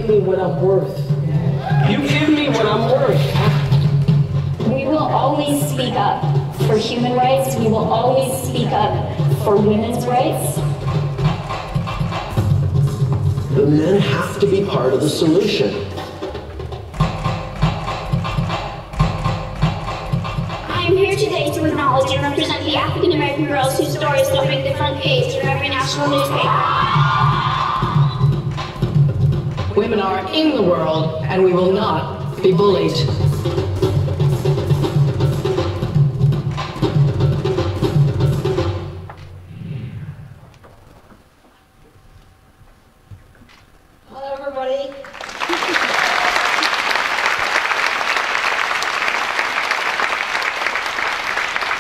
give me what I'm worth. You give me what I'm worth. We will always speak up for human rights. We will always speak up for women's rights. The men have to be part of the solution. I am here today to acknowledge and represent the African American girls whose stories don't make the front page of every national newspaper. Women are in the world, and we will not be bullied. Hello, everybody.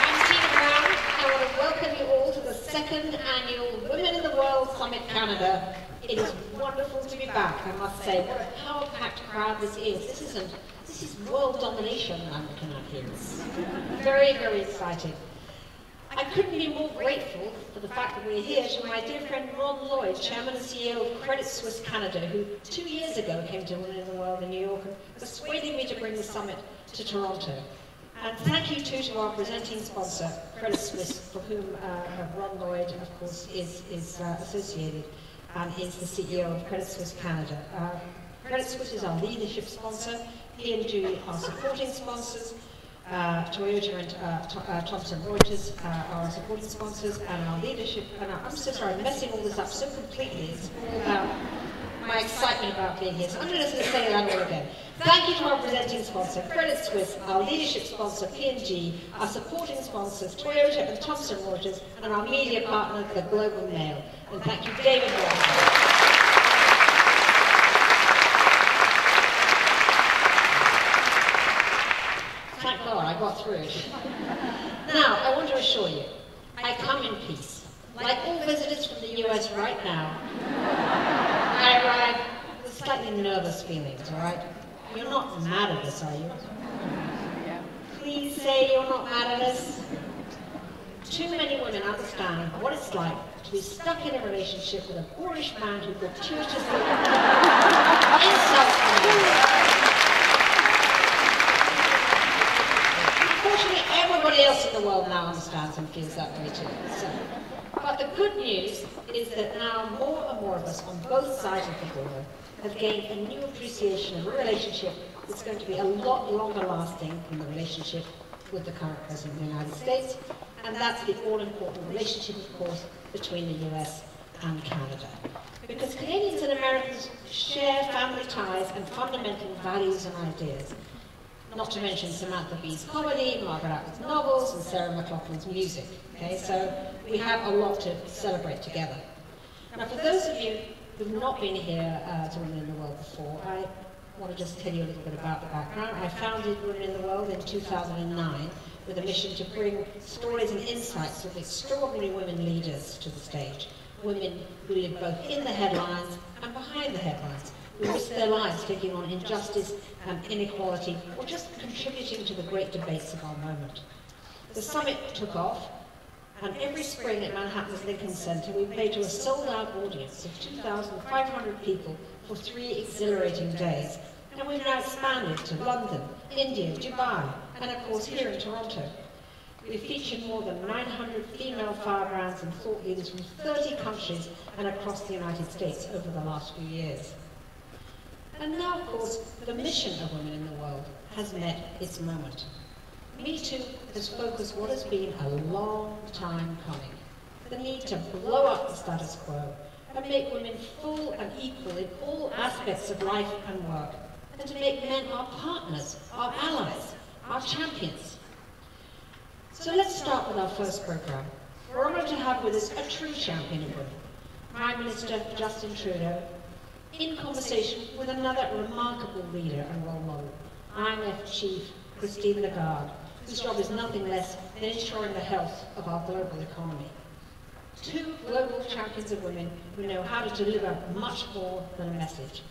I'm Tina Brown. I want to welcome you all to the second annual Women in the World Summit Canada. It is wonderful to be back, I must say. What a power-packed crowd this is. This is world domination I'm looking at here. It's very, very exciting. I couldn't be more grateful for the fact that we're here to my dear friend Ron Lloyd, Chairman and CEO of Credit Suisse Canada, who 2 years ago came to Women in the World in New York and persuaded me to bring the summit to Toronto. And thank you too to our presenting sponsor, Credit Suisse, for whom Ron Lloyd, of course, is associated and is the CEO of Credit Suisse Canada. Credit Suisse is our leadership sponsor. P&G are supporting sponsors. Toyota and Thomson Reuters are our supporting sponsors, and our leadership. And I'm so sorry, I'm messing all this up so completely. It's all about my excitement about being here. So I'm just going to say that all again. Thank you to our presenting sponsor, Credit Suisse, our leadership sponsor, P&G, our supporting sponsors, Toyota and Thomson Reuters, and our media partner, the Global Mail. And thank you, David Warren. Thank God I got through it. Now, I want to assure you, I come in peace. Like all visitors from the US right now, I arrive with slightly nervous feelings, all right? You're not mad at us, are you? Please say you're not mad at us. Too many women understand what it's like to be stuck in a relationship with a boorish man who gratuitously insults them. Unfortunately, everybody else in the world now understands and feels that way too. But the good news is that now more and more of us on both sides of the border have gained a new appreciation of a relationship that's going to be a lot longer lasting than the relationship with the current President of the United States, and that's the all-important relationship, of course, between the US and Canada. Because Canadians and Americans share family ties and fundamental values and ideas, not to mention Samantha Bee's comedy, Margaret Atwood's novels, and Sarah McLachlan's music. Okay, so we have a lot to celebrate together. Now, for those of you who've not been here to Women in the World before, I want to just tell you a little bit about the background. I founded Women in the World in 2009 with a mission to bring stories and insights of extraordinary women leaders to the stage. Women who live both in the headlines and behind the headlines, who risk their lives taking on injustice and inequality, or just contributing to the great debates of our moment. The summit took off, and every spring at Manhattan's Lincoln Center, we played to a sold-out audience of 2,500 people for 3 exhilarating days. And we've now expanded to London, India, Dubai, and of course here in Toronto. We've featured more than 900 female firebrands and thought leaders from 30 countries and across the United States over the last few years. And now, of course, the mission of Women in the World has met its moment. Me Too has focused what has been a long time coming. The need to blow up the status quo and make women full and equal in all aspects of life and work, and to make men our partners, our allies, our champions. So let's start with our first program. We're honored to have with us a true champion of women, Prime Minister Justin Trudeau, in conversation with another remarkable leader and role model, IMF Chief Christine Lagarde, whose job is nothing less than ensuring the health of our global economy. 2 global champions of women who know how to deliver much more than a message.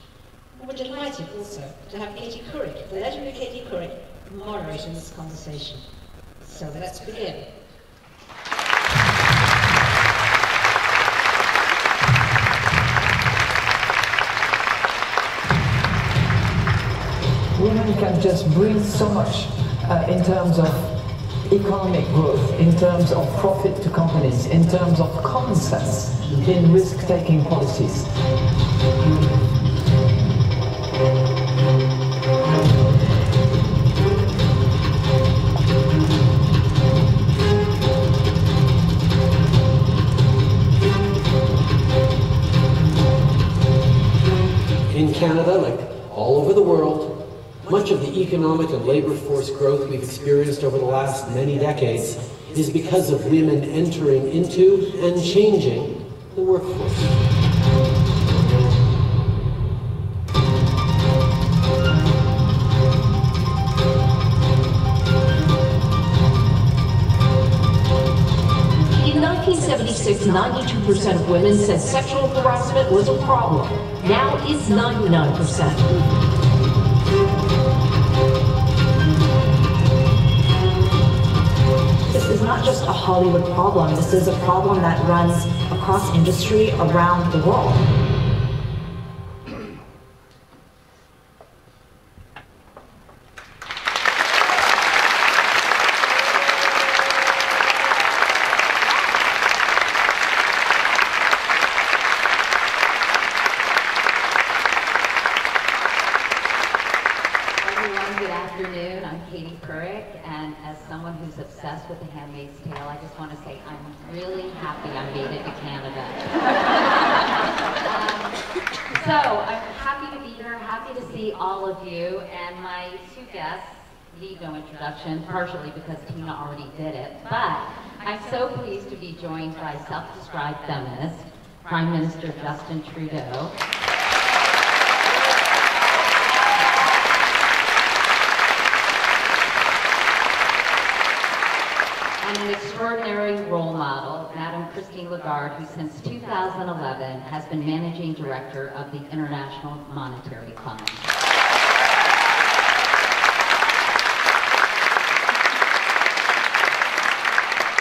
And we're delighted also to have Katie Couric, the legendary Katie Couric, moderating this conversation. So let's begin. women can just bring so much in terms of economic growth, in terms of profit to companies, in terms of common sense in risk-taking policies. In Canada, like all over the world, much of the economic and labor force growth we've experienced over the last many decades is because of women entering into and changing the workforce. In 1976, 92% of women said sexual harassment was a problem. Now it's 99%. This is not just a Hollywood problem. This is a problem that runs across industry around the world. Who's obsessed with The Handmaid's Tale, I just want to say I'm really happy I made it to Canada. So I'm happy to be here, happy to see all of you, and my two guests need no introduction, partially because Tina already did it, but I'm so pleased to be joined by self-described feminist, Prime Minister Justin Trudeau. And an extraordinary role model, Madame Christine Lagarde, who since 2011 has been Managing Director of the International Monetary Fund.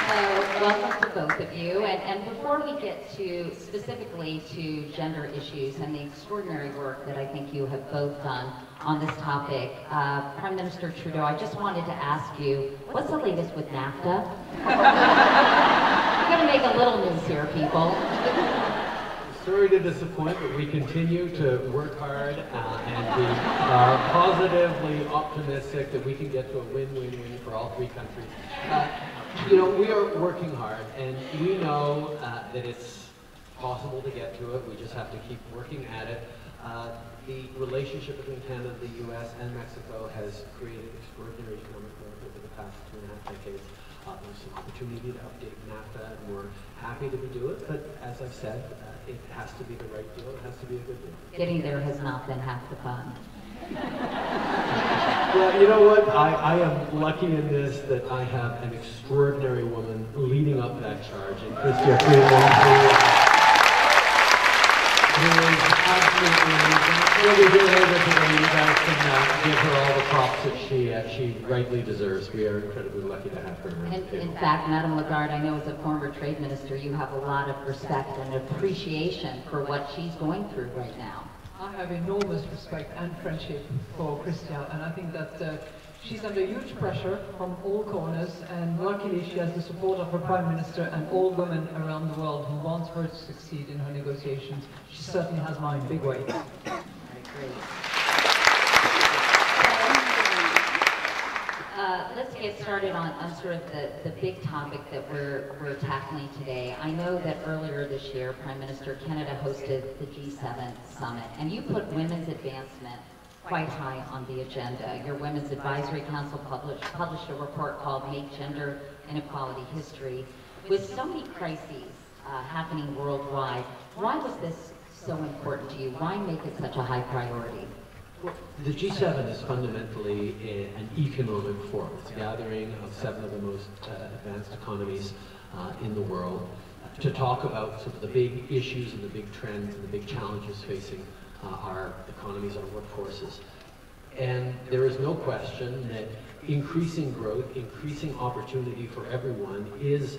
So welcome to both of you. And before we get to specifically to gender issues and the extraordinary work that I think you have both done on this topic, Prime Minister Trudeau, I just wanted to ask you, what's the latest with NAFTA? We're going to make a little news here, people. Sorry to disappoint, but we continue to work hard and we are positively optimistic that we can get to a win-win-win for all three countries. You know, we are working hard, and we know that it's possible to get to it. We just have to keep working at it. The relationship between Canada, the U.S., and Mexico has created extraordinary economic growth over the past 2.5 decades. There's an opportunity to update NAFTA, and we're happy to do it, but as I've said, it has to be the right deal. It has to be a good deal. Getting there has not been half the fun. Well, you know what? I am lucky in this that I have an extraordinary woman leading up that charge, and Chrystia Freeland, who is absolutely amazing. We'll be here later today. You guys can give her all the props that she rightly deserves. We are incredibly lucky to have her around. And in fact, Madame Lagarde, I know as a former trade minister, you have a lot of respect and appreciation for what she's going through right now. I have enormous respect and friendship for Chrystia, and I think that she's under huge pressure from all corners, and luckily she has the support of her Prime Minister and all women around the world who want her to succeed in her negotiations. She certainly has mine big way. Let's get started on sort of the big topic that we're tackling today. I know that earlier this year, Prime Minister, Canada hosted the G7 summit, and you put women's advancement quite high on the agenda. Your Women's Advisory Council published a report called Make Gender Inequality History. With so many crises happening worldwide, why was this so important to you? Why make it such a high priority? Well, the G7 is fundamentally an economic forum. It's a gathering of 7 of the most advanced economies in the world to talk about sort of the big issues and the big trends and the big challenges facing our economies, our workforces. And there is no question that increasing growth, increasing opportunity for everyone is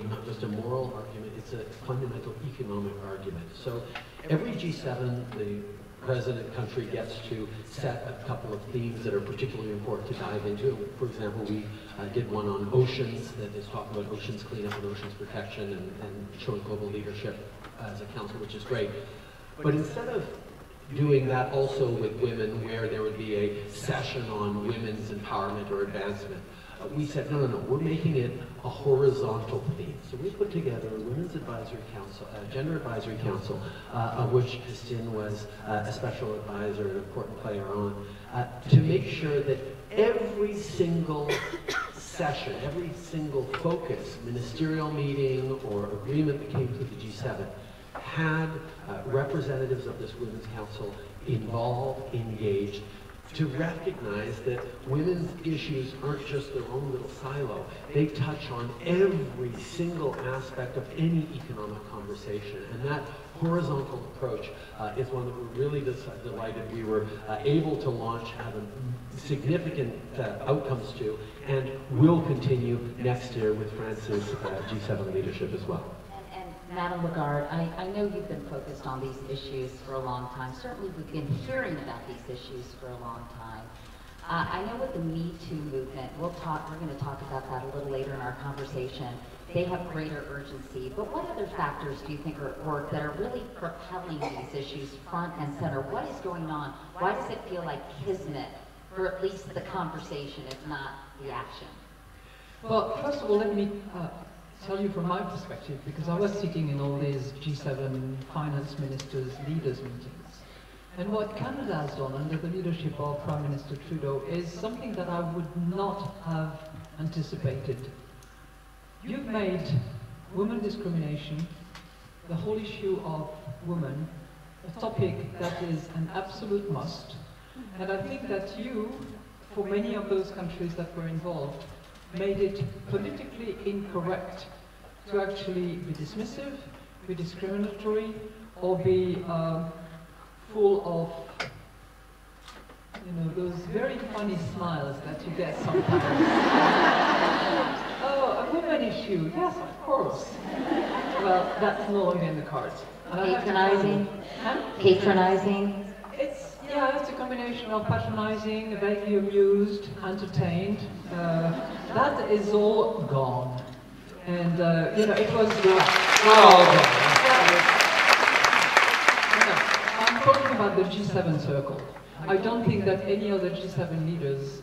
not just a moral argument, it's a fundamental economic argument. So every G7, the president country gets to set a couple of themes that are particularly important to dive into. For example, we did one on oceans that is talking about oceans cleanup and oceans protection and showing global leadership as a council, which is great. But instead of doing that also with women, where there would be a session on women's empowerment or advancement, we said, no, we're making it a horizontal theme. So we put together a Women's Advisory Council, a Gender Advisory Council, of which Christine was a special advisor, an important player on, to make sure that every single session, every single focus, ministerial meeting or agreement that came through the G7 had representatives of this Women's Council involved, engaged, to recognize that women's issues aren't just their own little silo. They touch on every single aspect of any economic conversation. And that horizontal approach is one that we're really delighted we were able to launch, have significant outcomes to, and will continue next year with France's G7 leadership as well. Madame Lagarde, I know you've been focused on these issues for a long time. Certainly we've been hearing about these issues for a long time. I know with the Me Too movement, we're going to talk about that a little later in our conversation. They have greater urgency, but what other factors do you think are at work that are really propelling these issues front and center? What is going on? Why does it feel like kismet for at least the conversation, if not the action? Well, first of all, let me tell you from my perspective, because I was sitting in all these G7 finance ministers, leaders meetings. And what Canada has done under the leadership of Prime Minister Trudeau is something that I would not have anticipated. You've made women discrimination, the whole issue of women, a topic that is an absolute must. And I think that you, for many of those countries that were involved, made it politically incorrect to actually be dismissive, be discriminatory, or be full of, those very funny smiles that you get sometimes. Oh, a woman issue, yes, of course. Well, that's no longer in the cards. Patronizing? Patronizing? It's a combination of patronizing, vaguely amused, entertained. That is all gone. And, it was all gone. I'm talking about the G7 circle. I don't think that any other G7 leaders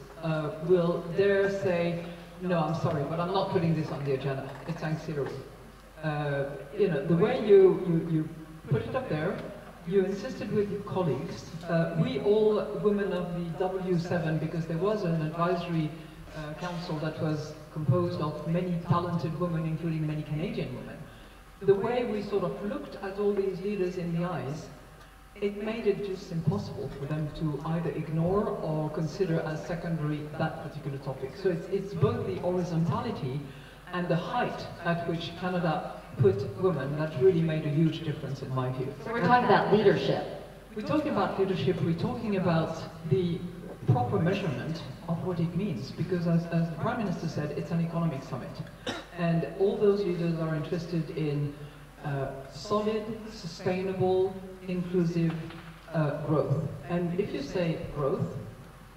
will dare say, no, I'm sorry, but I'm not putting this on the agenda. It's ancillary. The way you put it up there, you insisted with your colleagues, we all women of the W7, because there was an advisory council that was composed of many talented women, including many Canadian women. The way we sort of looked at all these leaders in the eyes, it made it just impossible for them to either ignore or consider as secondary that particular topic. So it's both the horizontality and the height at which Canada put women that really made a huge difference in my view. So we're talking about leadership. We're talking about leadership, we're talking about the proper measurement of what it means, because as the Prime Minister said, it's an economic summit. And all those leaders are interested in solid, sustainable, inclusive growth. And if you say growth,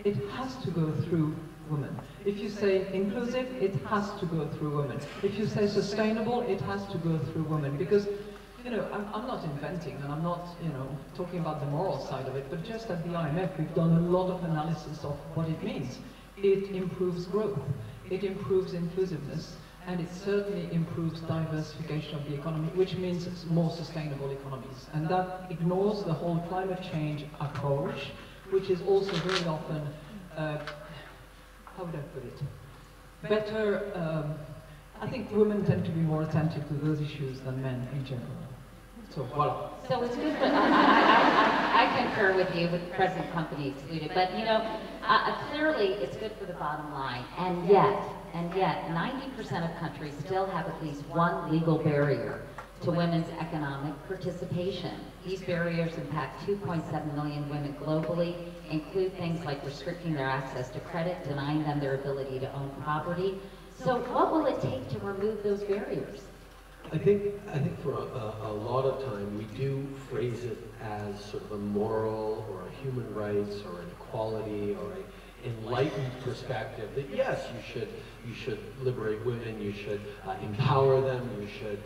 it has to go through women. If you say inclusive, it has to go through women. If you say sustainable, it has to go through women. Because, I'm not inventing, and I'm not, talking about the moral side of it, but just at the IMF, we've done a lot of analysis of what it means. It improves growth, it improves inclusiveness, and it certainly improves diversification of the economy, which means more sustainable economies. And that ignores the whole climate change approach, which is also very often, how would I put it? Better, I think women tend to be more attentive to those issues than men in general. So, voila. So it's good for, I concur with you, with the present company excluded, but clearly it's good for the bottom line. And yet, 90% of countries still have at least one legal barrier to women's economic participation. These barriers impact 2.7 million women globally, include things like restricting their access to credit, denying them their ability to own property. So what will it take to remove those barriers? I think for a lot of time we do phrase it as sort of a moral or a human rights or an equality or an enlightened perspective that yes, you should liberate women, you should empower them, you should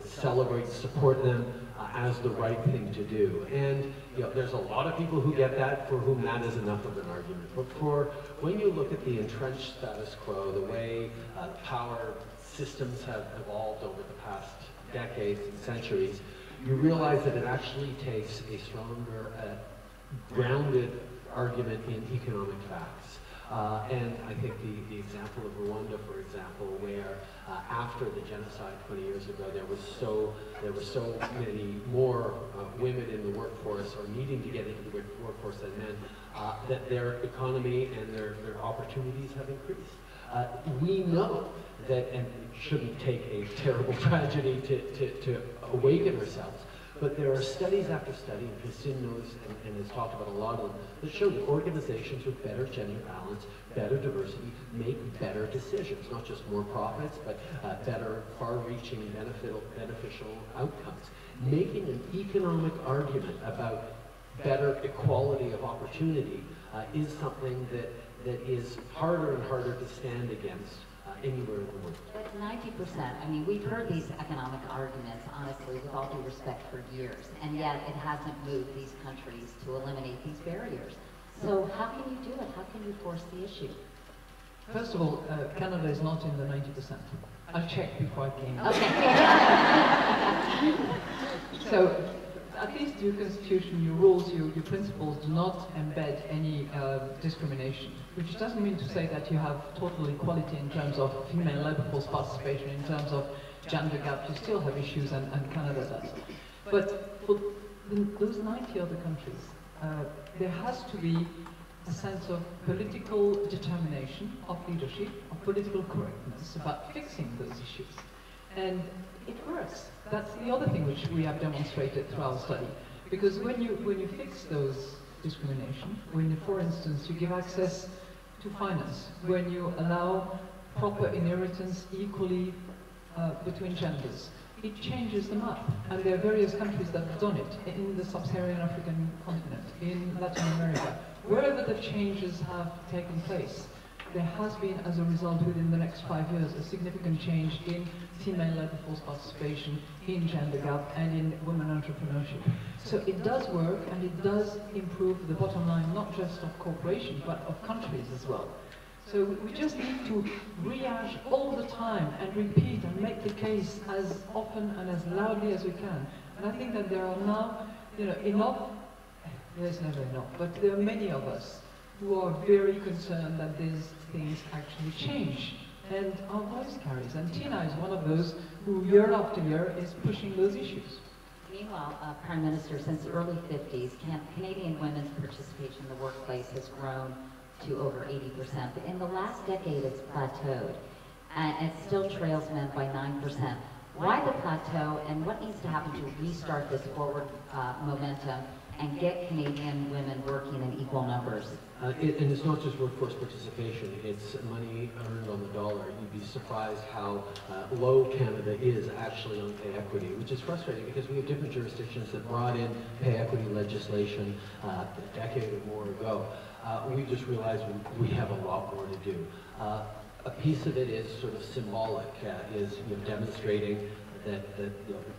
celebrate, support them as the right thing to do. And there's a lot of people who get that, for whom that is enough of an argument. But for when you look at the entrenched status quo, the way power systems have evolved over the past decades and centuries, you realize that it actually takes a stronger, grounded argument in economic facts. And I think the example of Rwanda, for example, where after the genocide 20 years ago, there were so many more women in the workforce or needing to get into the workforce than men, that their economy and their opportunities have increased. We know that, and it shouldn't take a terrible tragedy to awaken ourselves, but there are studies after study, and Christine knows and has talked about a lot of them, that show that organizations with better gender balance, better diversity, make better decisions. Not just more profits, but better, far-reaching, beneficial outcomes. Making an economic argument about better equality of opportunity is something that is harder and harder to stand against anywhere in the world. But 90%, I mean, we've heard these economic arguments, honestly, with all due respect, for years, and yet it hasn't moved these countries to eliminate these barriers. So how can you do it? How can you force the issue? First of all, Canada is not in the 90%. I checked before I came. Okay. So, at least your constitution, your rules, your principles do not embed any discrimination, which doesn't mean to say that you have total equality in terms of female labor force participation, in terms of gender gap. You still have issues, and Canada does. But for those 90 other countries, there has to be a sense of political determination, of leadership, of political correctness about fixing those issues. And it works. That's the other thing which we have demonstrated through our study. Because when you fix those discrimination, when, for instance, you give access to finance, when you allow proper inheritance equally between genders, it changes the map. And there are various countries that have done it in the sub-Saharan African continent, in Latin America. Wherever the changes have taken place, there has been, as a result, within the next 5 years, a significant change in female labor force participation, in gender gap, and in women entrepreneurship. So it does work, and it does improve the bottom line, not just of corporations, but of countries as well. So we just need to rehash all the time and repeat and make the case as often and as loudly as we can. And I think that there are now, enough, there's never enough, but there are many of us who are very concerned that these things actually change. And our voice carries. And Tina is one of those who, year after year, is pushing those issues. Meanwhile, Prime Minister, since the early 50s, Canadian women's participation in the workplace has grown to over 80%. But in the last decade, it's plateaued. And it still trails men by 9%. Why the plateau, and what needs to happen to restart this forward momentum and get Canadian women working in equal numbers? And it's not just workforce participation, it's money earned on the dollar. You'd be surprised how low Canada is actually on pay equity, which is frustrating because we have different jurisdictions that brought in pay equity legislation a decade or more ago. We just realized we have a lot more to do. A piece of it is sort of symbolic, is demonstrating that the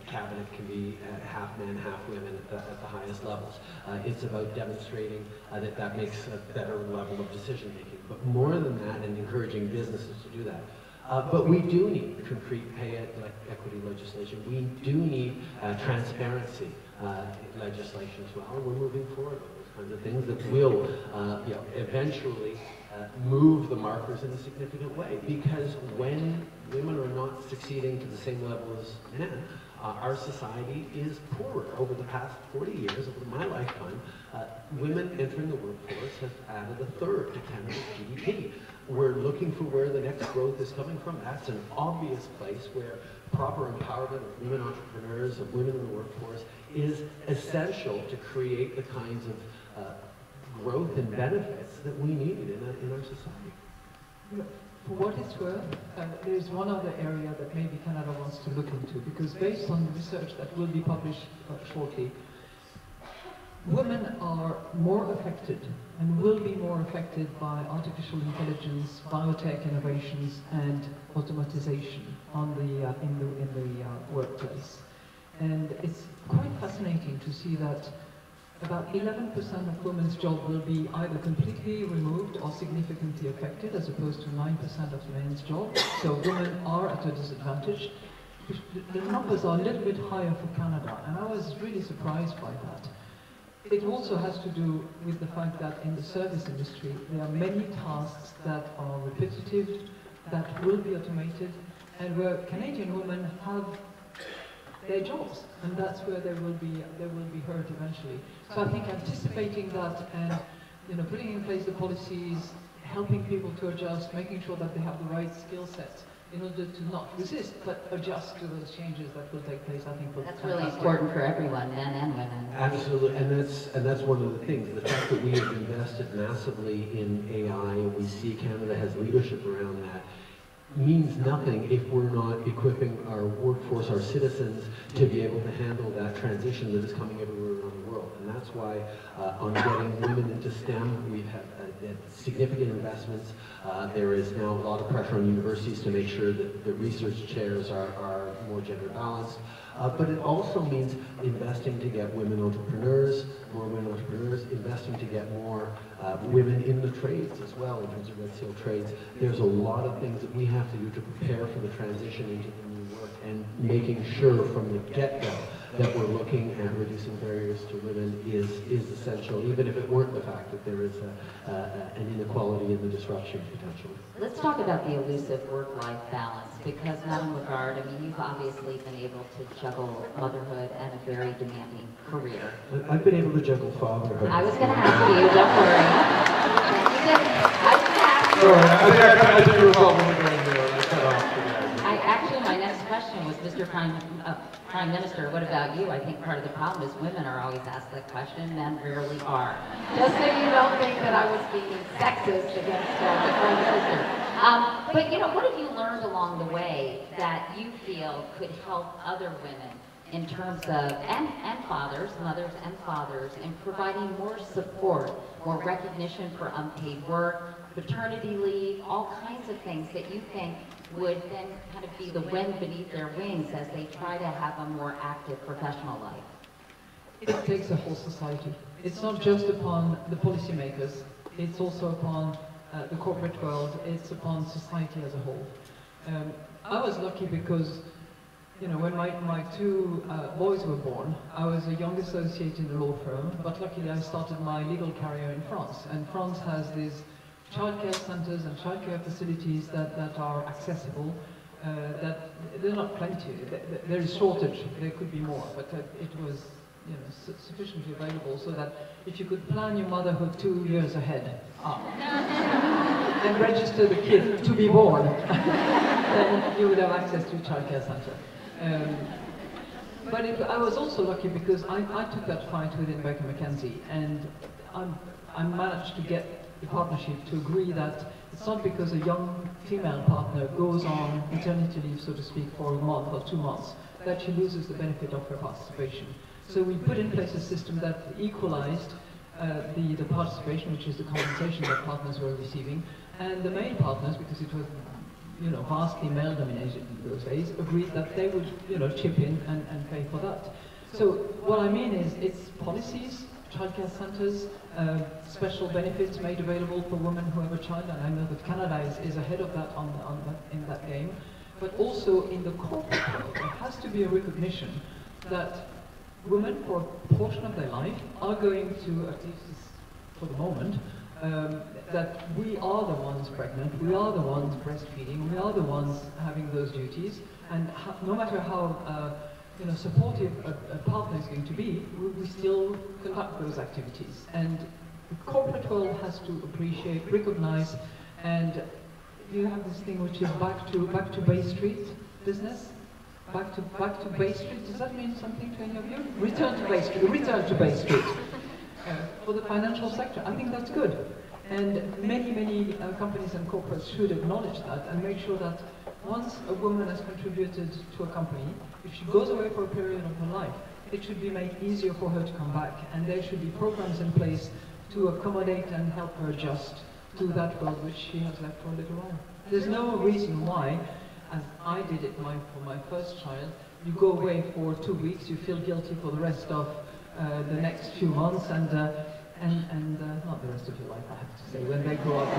cabinet can be half men, half women at the highest levels. It's about demonstrating that makes a better level of decision making. But more than that, and encouraging businesses to do that. But we do need concrete pay equity legislation. We do need transparency legislation as well. We're moving forward with those kinds of things that will eventually move the markers in a significant way, because when women are not succeeding to the same level as men, our society is poorer. Over the past 40 years, over my lifetime, women entering the workforce have added a third to Canada's GDP. We're looking for where the next growth is coming from. That's an obvious place where proper empowerment of women entrepreneurs, of women in the workforce, is essential to create the kinds of growth and benefits that we need in our society. For what it's worth, there's one other area that maybe Canada wants to look into, because based on the research that will be published shortly, women are more affected and will be more affected by artificial intelligence, biotech innovations, and automatization in the workplace. And it's quite fascinating to see that about 11% of women's jobs will be either completely removed or significantly affected, as opposed to 9% of men's jobs. So women are at a disadvantage. The numbers are a little bit higher for Canada, and I was really surprised by that. It also has to do with the fact that in the service industry, there are many tasks that are repetitive, that will be automated, and where Canadian women have their jobs, and that's where they will be hurt eventually. So I think anticipating that and putting in place the policies, helping people to adjust, making sure that they have the right skill sets in order to not resist but adjust to those changes that will take place, I think that's really important for everyone, men and women. Absolutely, and that's one of the things. The fact that we have invested massively in AI, and we see Canada has leadership around that, means nothing if we're not equipping our workforce, our citizens, to be able to handle that transition that is coming everywhere around the world. And that's why on getting women into STEM, we've had significant investments. There is now a lot of pressure on universities to make sure that the research chairs are more gender balanced. But it also means investing to get women entrepreneurs, more women entrepreneurs, investing to get more women in the trades as well, in terms of red seal trades. There's a lot of things that we have to do to prepare for the transition into the new work, and making sure from the get-go that we're looking at reducing barriers to women is essential, even if it weren't the fact that there is an inequality in the disruption potentially. Let's talk about the elusive work-life balance, because Madame Lagarde, you've obviously been able to juggle motherhood and a very demanding career. I've been able to juggle fatherhood. I was going to ask you, don't worry. I was going to ask you. Sorry, I think you were probably going there, and I cut off the guy. Actually, my next question was, Mr. Prime Minister, what about you? I think part of the problem is women are always asked that question, men rarely are. Just so you don't think that I was being sexist against the Prime Minister. But what have you learned along the way that you feel could help other women in terms of, and fathers, mothers and fathers, in providing more support, more recognition for unpaid work, paternity leave, all kinds of things that you think would then kind of be the wind beneath their wings as they try to have a more active professional life? It takes a whole society. It's not just upon the policymakers, it's also upon the corporate world, it's upon society as a whole. I was lucky because, when my two boys were born, I was a young associate in the law firm, but luckily I started my legal career in France, and France has these childcare centers and childcare facilities that are accessible, that they're not plenty. There is shortage, there could be more, but it was sufficiently available so that if you could plan your motherhood 2 years ahead and register the kid to be born, then you would have access to a childcare center. But I was also lucky because I took that fight within Baker McKenzie, and I managed to get the partnership to agree that it's not because a young female partner goes on maternity leave, so to speak, for a month or 2 months, that she loses the benefit of her participation. So we put in place a system that equalized the participation, which is the compensation that partners were receiving, and the male partners, because it was vastly male dominated in those days, agreed that they would chip in and pay for that. So what I mean is, it's policies, childcare centers, special benefits made available for women who have a child, and I know that Canada is ahead of that in that game. But also in the corporate world, there has to be a recognition that women, for a portion of their life, are going to, at least for the moment, that we are the ones pregnant, we are the ones breastfeeding, we are the ones having those duties, and no matter how supportive a partner is going to be, we still conduct those activities. And the corporate world has to appreciate, recognize, and you have this thing which is back to Bay Street business. Back to Bay Street. Does that mean something to any of you? Return to Bay Street. Return to Bay Street. For the financial sector, I think that's good. And many companies and corporates should acknowledge that and make sure that once a woman has contributed to a company, if she goes away for a period of her life, it should be made easier for her to come back. And there should be programs in place to accommodate and help her adjust to that world which she has left for a little while. There's no reason why, as I did it for my first child, you go away for 2 weeks, you feel guilty for the rest of the next few months, and not the rest of your life, I have to say, when they grow up.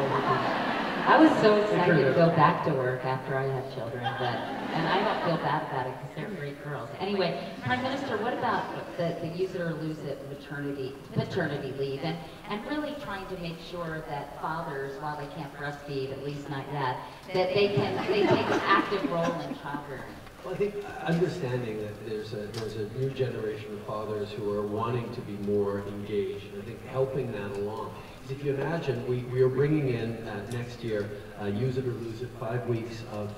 I was so excited to go back to work after I had children, and I don't feel bad about it because they're great girls. Anyway, Prime Minister, what about the use it or lose it paternity leave, and really trying to make sure that fathers, while they can't breastfeed, at least not yet, that they take an active role in child rearing? Well, I think understanding that there's a new generation of fathers who are wanting to be more engaged, and I think helping that along. If you imagine, we are bringing in next year, use it or lose it, 5 weeks of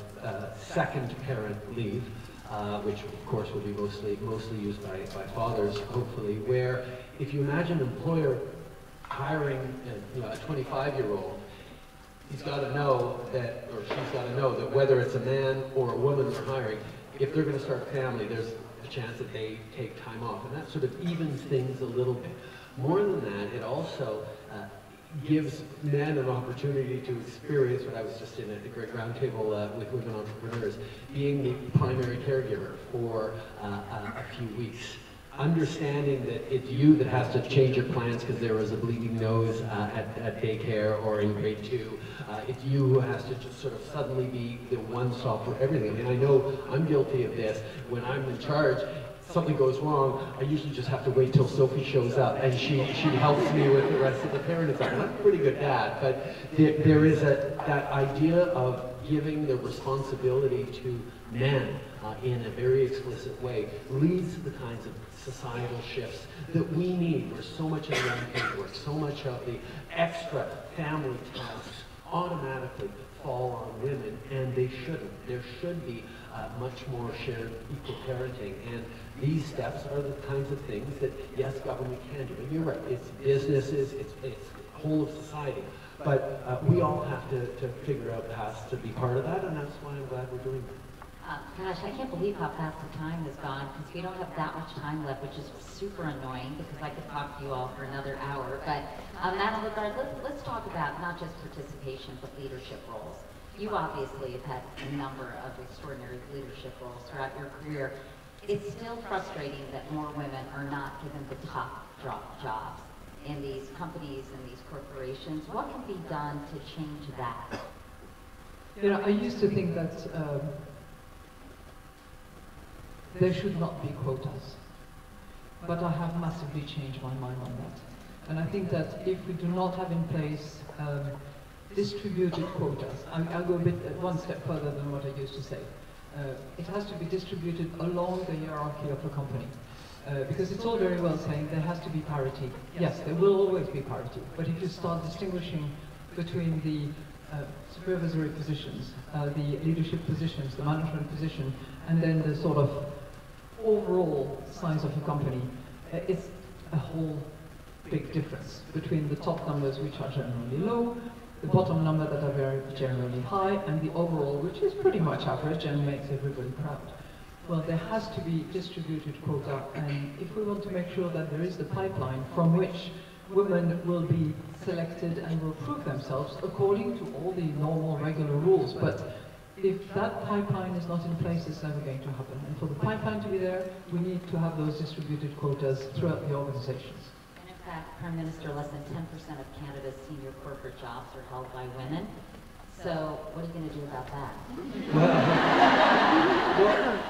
second parent leave, which of course will be mostly used by fathers, hopefully, where if you imagine an employer hiring a 25-year-old, he's got to know that, or she's got to know that whether it's a man or a woman they're hiring, if they're going to start a family, there's a chance that they take time off. And that sort of evens things a little bit. More than that, it also gives men an opportunity to experience what I was just in a great roundtable with women entrepreneurs, being the primary caregiver for a few weeks. Understanding that it's you that has to change your plans because there was a bleeding nose at daycare or in grade 2. It's you who has to just sort of suddenly be the one stop for everything. I mean, I know I'm guilty of this. When I'm in charge, something goes wrong, I usually just have to wait till Sophie shows up and she helps me with the rest of the parenting stuff. And I'm a pretty good dad, but there is that idea of giving the responsibility to men in a very explicit way leads to the kinds of societal shifts that we need, where so much of the unpaid work, so much of the extra family tasks automatically fall on women, and they shouldn't. There should be much more shared equal parenting, and these steps are the kinds of things that, yes, government can do. And you're right, it's businesses, it's whole of society, but we all have to figure out paths to be part of that, and that's why I'm glad we're doing that. Gosh, I can't believe how fast the time has gone, because we don't have that much time left, which is super annoying, because I could talk to you all for another hour. But in that regard, let's talk about not just participation, but leadership roles. You obviously have had a number of extraordinary leadership roles throughout your career. It's still frustrating that more women are not given the top jobs in these companies and these corporations. What can be done to change that? You know, I used to think that there should not be quotas, but I have massively changed my mind on that. And I think that if we do not have in place distributed quotas, I'll go one step further than what I used to say. It has to be distributed along the hierarchy of a company. Because it's all very well saying there has to be parity. Yes, there will always be parity, but if you start distinguishing between the supervisory positions, the leadership positions, the management position, and then the sort of overall size of a company, it's a whole big difference between the top numbers, which are generally low, the bottom number that are very generally high, and the overall, which is pretty much average and makes everybody proud. Well, there has to be distributed quota, and if we want to make sure that there is the pipeline from which women will be selected and will prove themselves according to all the normal, regular rules. But if that pipeline is not in place, it's never going to happen. And for the pipeline to be there, we need to have those distributed quotas throughout the organizations. And in fact, Prime Minister, less than 10% of Canada's senior corporate jobs are held by women. So what are you going to do about that? Well,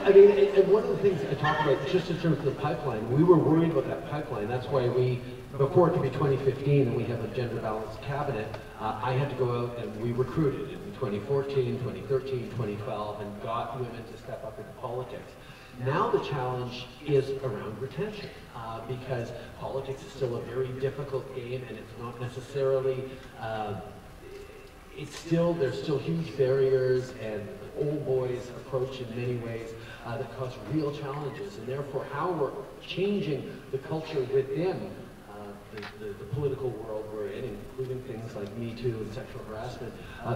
I mean, and one of the things I talked about, just in terms of the pipeline, we were worried about that pipeline. That's why we, before it could be 2015 and we have a gender balanced cabinet, I had to go out and we recruited in 2014, 2013, 2012, and got women to step up into politics. Now the challenge is around retention, because politics is still a very difficult game, and it's not necessarily, there's still huge barriers and old boys approach in many ways that cause real challenges, and therefore how we're changing the culture within the political world we're in, including things like Me Too and sexual harassment,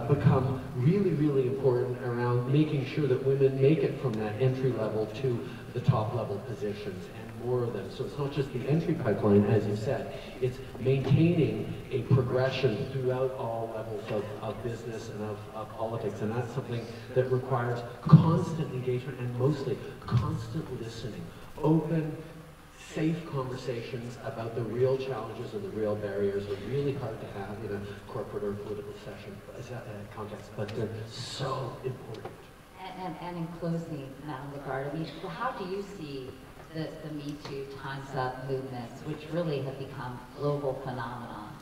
become really, really important around making sure that women make it from that entry level to the top level positions, and more of them. So it's not just the entry pipeline, as you said, it's maintaining a progression throughout all levels of business and of politics, and that's something that requires constant engagement and mostly constant listening, open, safe conversations about the real challenges and the real barriers are really hard to have in a corporate or political session context, but they're so important. And in closing, Madam Lagarde, I mean, how do you see the Me Too, Time's Up movements, which really have become global phenomenon?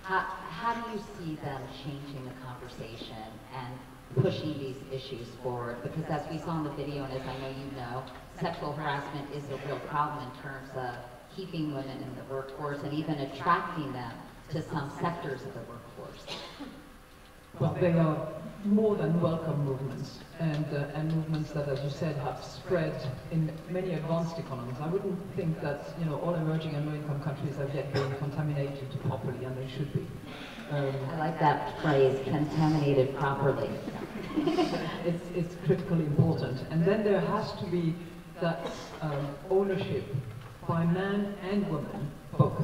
How do you see them changing the conversation and pushing these issues forward? Because as we saw in the video, and as I know you know, sexual harassment is a real problem in terms of keeping women in the workforce and even attracting them to some sectors of the workforce. Well, they are more than welcome movements, and movements that, as you said, have spread in many advanced economies. I wouldn't think that, you know, all emerging and low-income countries have yet been contaminated properly, and they should be. I like that phrase, contaminated properly. It's critically important. And then there has to be that ownership by man and woman, both,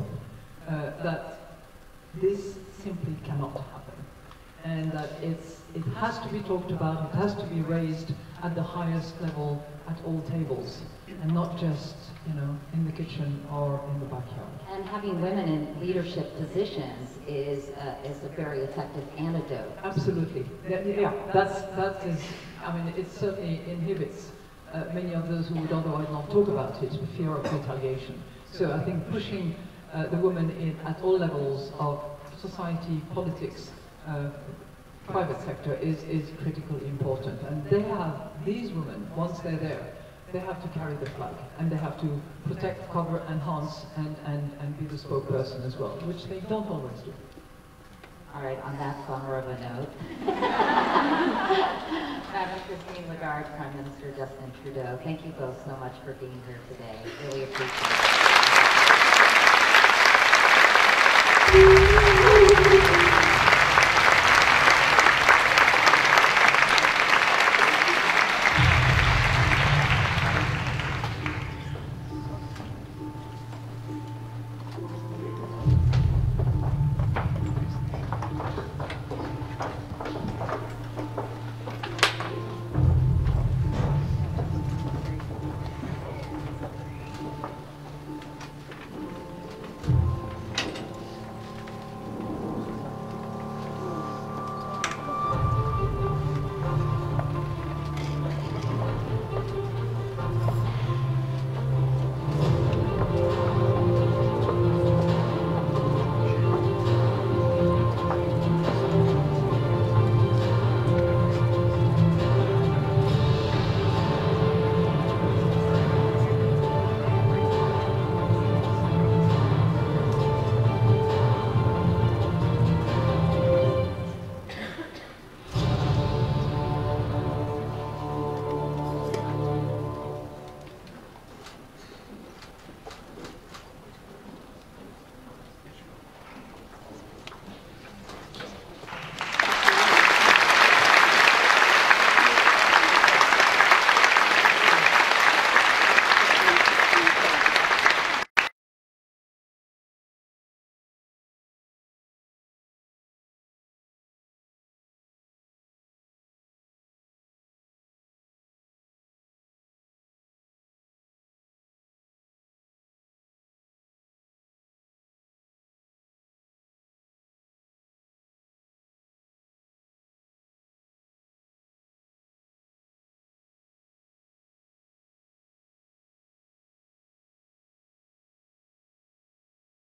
that this simply cannot happen. And that it has to be talked about, it has to be raised at the highest level at all tables, and not just, you know, in the kitchen or in the backyard. And having women in leadership positions is a very effective antidote. Absolutely. Yeah, that is, I mean, it certainly inhibits many of those who would otherwise not talk about it, fear of retaliation. So I think pushing the women in at all levels of society, politics, private sector is critically important. And they have, these women, once they're there, they have to carry the flag, and they have to protect, cover, enhance, and be the spokesperson as well, which they don't always do. All right, on that bummer of a note. Madam Christine Lagarde, Prime Minister Justin Trudeau, thank you both so much for being here today. Really appreciate it.